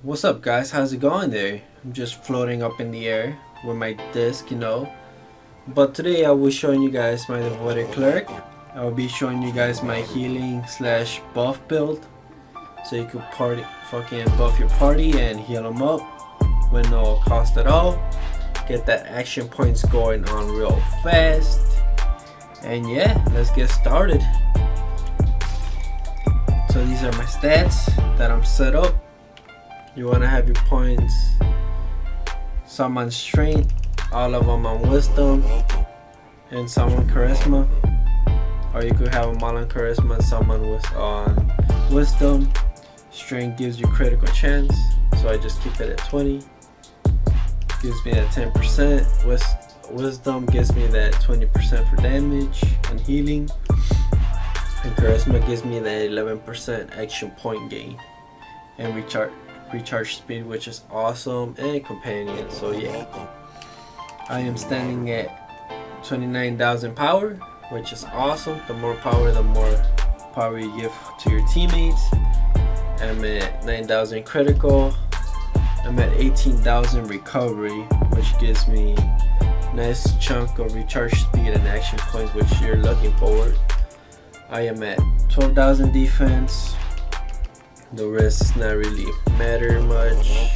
What's up guys, how's it going there? I'm just floating up in the air with my disc, But today I will be showing you guys my devoted cleric. I will be showing you guys my healing slash buff build. So you could fucking buff your party and heal them up with no cost at all. Get that action points going on real fast. And yeah, let's get started. So these are my stats that I'm set up. You want to have your points, some on strength, all of them on wisdom, and some on charisma. Or you could have them all on charisma and some on wisdom. Strength gives you critical chance, so I just keep it at 20. Gives me that 10%. Wisdom gives me that 20% for damage and healing. And charisma gives me that 11% action point gain. And recharge speed, which is awesome, and companion. So yeah, I am standing at 29,000 power, which is awesome. The more power you give to your teammates. I'm at 9,000 critical. I'm at 18,000 recovery, which gives me a nice chunk of recharge speed and action points, which you're looking for. I am at 12,000 defense. The rest does not really matter much.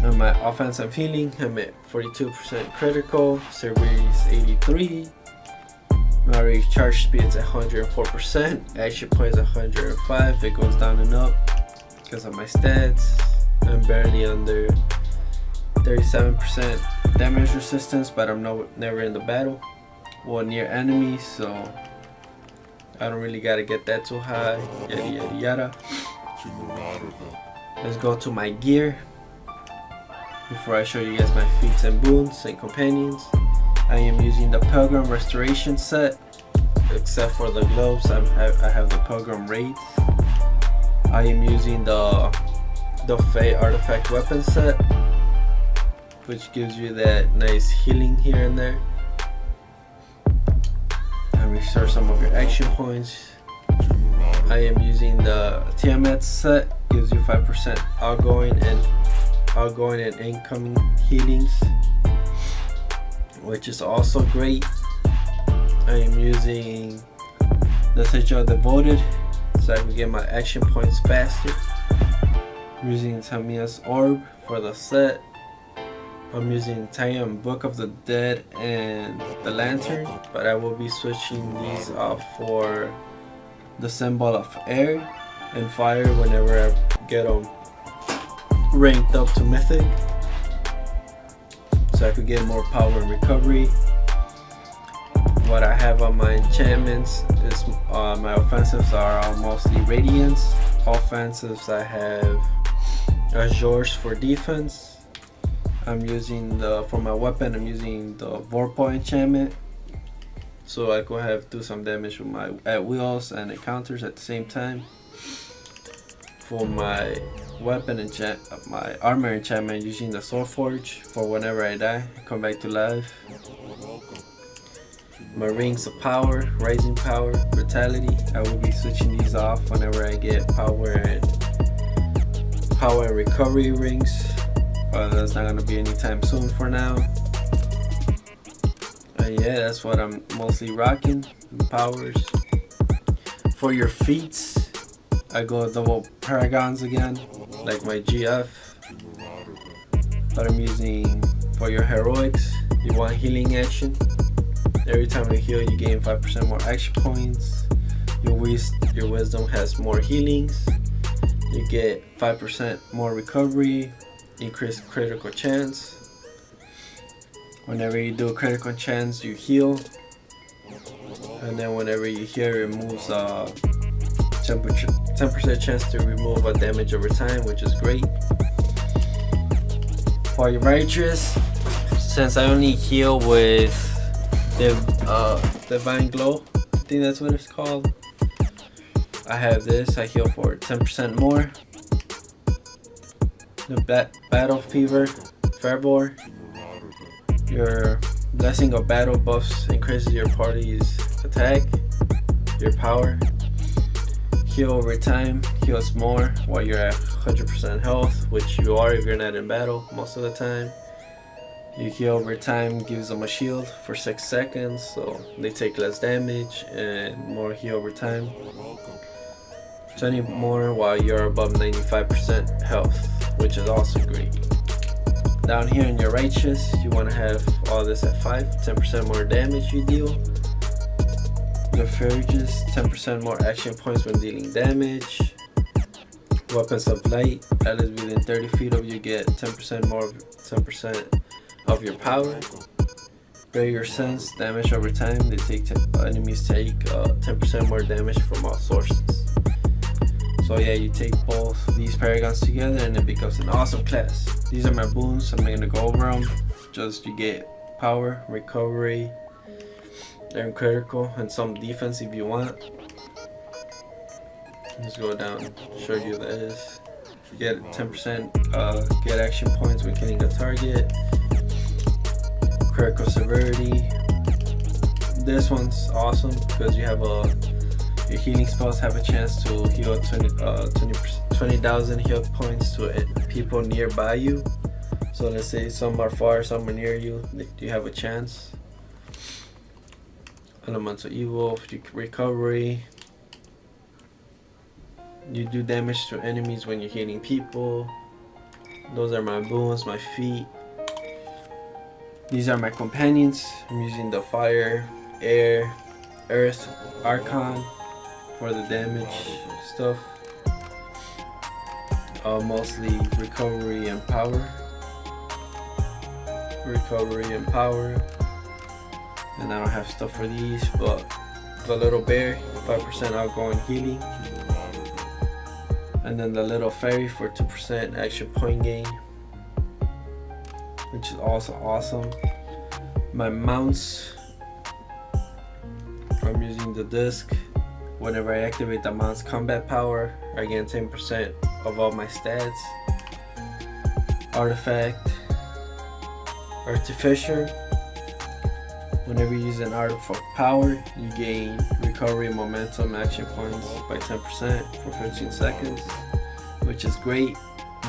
On my offensive healing, I'm at 42% critical, Cerberus 83. My recharge speed is 104%, action points 105. It goes down and up because of my stats. I'm barely under 37% damage resistance, but I'm never in the battle or near enemies, so I don't really gotta get that too high, yada yada yada. Let's go to my gear before I show you guys my feats and boons and companions. I am using the Pilgrim Restoration set, except for the gloves. I have the Pilgrim Raids. I am using the Fey Artifact Weapon set, which gives you that nice healing here and there. Restore some of your action points. I am using the Tiamat set, gives you 5% outgoing and incoming healings, which is also great. I am using the Sigil of Devoted, so I can get my action points faster. I'm using Tamiya's Orb for the set. I'm using Tayam Book of the Dead and the Lantern, but I will be switching these off for the Symbol of Air and Fire whenever I get them ranked up to Mythic, so I could get more power and recovery. What I have on my enchantments is my offensives are all mostly Radiance. Offensives I have Azures for defense. I'm using for my weapon, I'm using the Vorpal enchantment, so I could do some damage with my at wheels and encounters at the same time. For my weapon my armor enchantment, using the Sword Forge for whenever I die, come back to life. My rings of power, rising power, brutality, I will be switching these off whenever I get power and recovery rings. That's not gonna be anytime soon for now. Yeah, that's what I'm mostly rocking, the powers. For your feats, I go double paragons again, like my GF. But I'm using, for your heroics, you want healing action. Every time you heal, you gain 5% more action points. Your wisdom has more healings. You get 5% more recovery. Increased critical chance. Whenever you do a critical chance, you heal, and then whenever you heal, it removes 10% chance to remove a damage over time, which is great. For your righteous, since I only heal with the Divine Glow, I think that's what it's called, I have this. I heal for 10% more. The Battle Fever Fervor, your Blessing of Battle buffs increases your party's attack, your power, Heal over time, heals more while you're at 100% health, which you are if you're not in battle most of the time. You heal over time, gives them a shield for 6 seconds, so they take less damage, and more heal over time. 20 more while you're above 95% health, which is also great. Down here in your right chest, you want to have all this at 5, 10% more damage you deal. Your Fergus, 10% more action points when dealing damage. Weapons of light, that is within 30 feet of you get 10% of your power. Barrier sense, damage over time. They take enemies take 10% more damage from all sources. So yeah, you take both these paragons together and it becomes an awesome class. These are my boons. I'm not gonna go over them. Just you get power, recovery, they're critical, and some defense if you want. Let's go down and show you this. You get 10% get action points when killing a target. Critical severity. This one's awesome because you have your healing spells have a chance to heal 20,000 health points to people nearby you. So let's say some are far, some are near you. You have a chance. Elemental evil, recovery. You do damage to enemies when you're hitting people. Those are my boons, my feet. These are my companions. I'm using the fire, air, earth, archon for the damage stuff. Mostly recovery and power. Recovery and power. And I don't have stuff for these, but the little bear, 5% outgoing healing. And then the little fairy for 2% action point gain, which is also awesome. My mounts, I'm using the disc. Whenever I activate the mount's combat power, I gain 10% of all my stats. Artifact, Artificer. Whenever you use an artifact power, you gain recovery momentum action points by 10% for 15 seconds, which is great.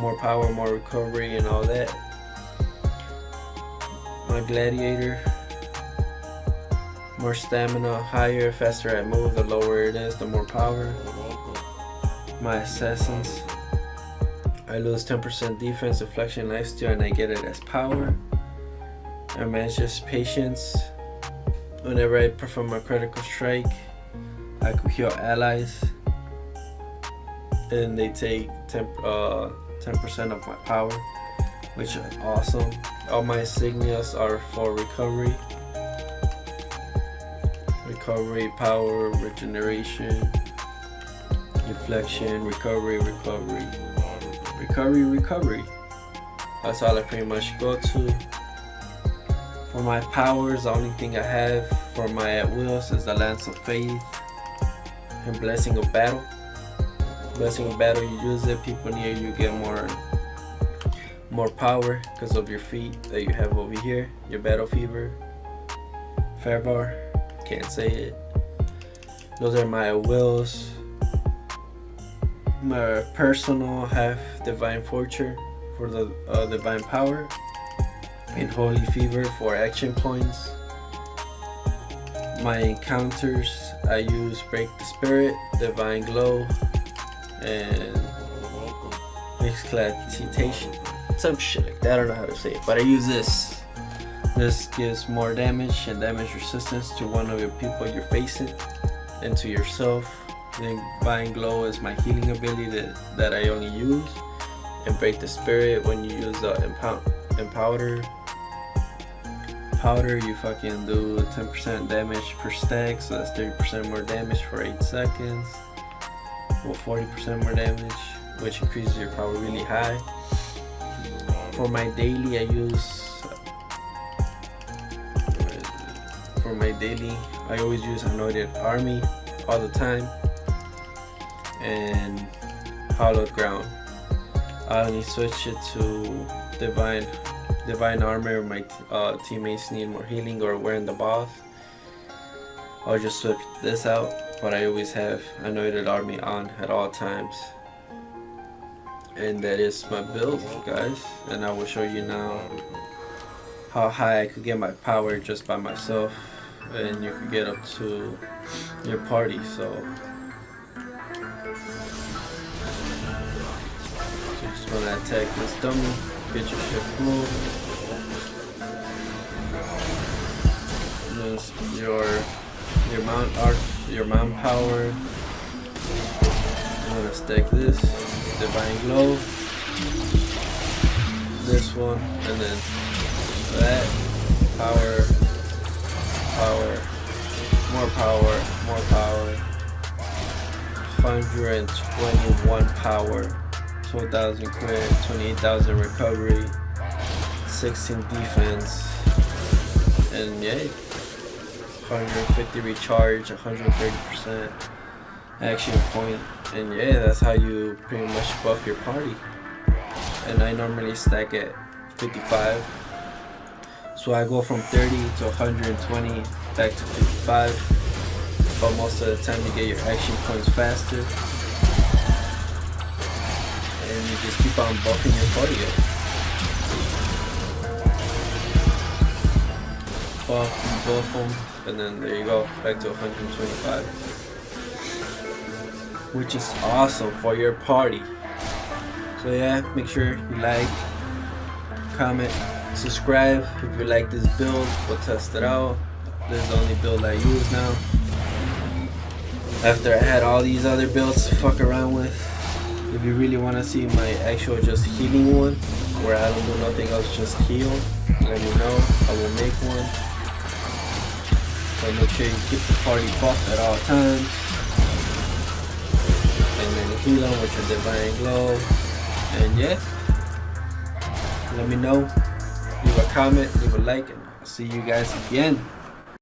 More power, more recovery, and all that. My gladiator, more stamina, higher, faster I move, the lower it is, the more power. My assassins, I lose 10% defense, deflection, lifesteal, and I get it as power. And Mage's patience. Whenever I perform a critical strike, I could heal allies, and they take 10% of my power, which is awesome. All my insignias are for recovery. Recovery, power, regeneration, deflection, recovery. That's all I pretty much go to. For my powers, the only thing I have for my at wills is the Lance of Faith and Blessing of Battle. Blessing of Battle, you use it, people near you get more power because of your feat that you have over here. Your Battle Fever, Fairbar, can't say it. Those are my wills. My personal have Divine Fortune for the Divine Power. And Holy Fever for action points. My encounters, I use Break the Spirit, Divine Glow, and Excitation. Some shit like that, I don't know how to say it, but I use this. This gives more damage and damage resistance to one of your people you're facing and to yourself. The Divine Glow is my healing ability that I only use. And Break the Spirit, when you use the powder, you fucking do 10% damage per stack, so that's 30% more damage for 8 seconds. Well, 40% more damage, which increases your power really high. For my daily, I always use Anointed Army all the time, and Hallowed Ground. I only switch it to Divine Armor. My teammates need more healing or wearing the boss. I'll just switch this out but I always have Anointed Army on at all times. And that is my build, guys, and I will show you now how high I could get my power just by myself, and you can get up to your party. So just gonna attack this dummy, get your shit full. This your mount power. I'm gonna stack this Divine Glow, this one, and then that power, more power, 121 power, 12,000 crit, 28,000 recovery, 16 defense, and yay, 150 recharge, 130% action point, and yeah, that's how you pretty much buff your party. And I normally stack at 55, so I go from 30 to 120 back to 55, but most of the time you get your action points faster, and you just keep on buffing your party up. Buff them, and then there you go, back to 125. Which is awesome for your party. So yeah, make sure you like, comment, subscribe if you like this build. We'll test it out. This is the only build I use now, after I had all these other builds to fuck around with. If you really want to see my actual just healing one, where I don't do nothing else, just heal, let me know. I will make one. So make sure you keep the party buffed at all times, and then heal them with your Divine Glow. And yeah, let me know, leave a comment, leave a like, and I'll see you guys again.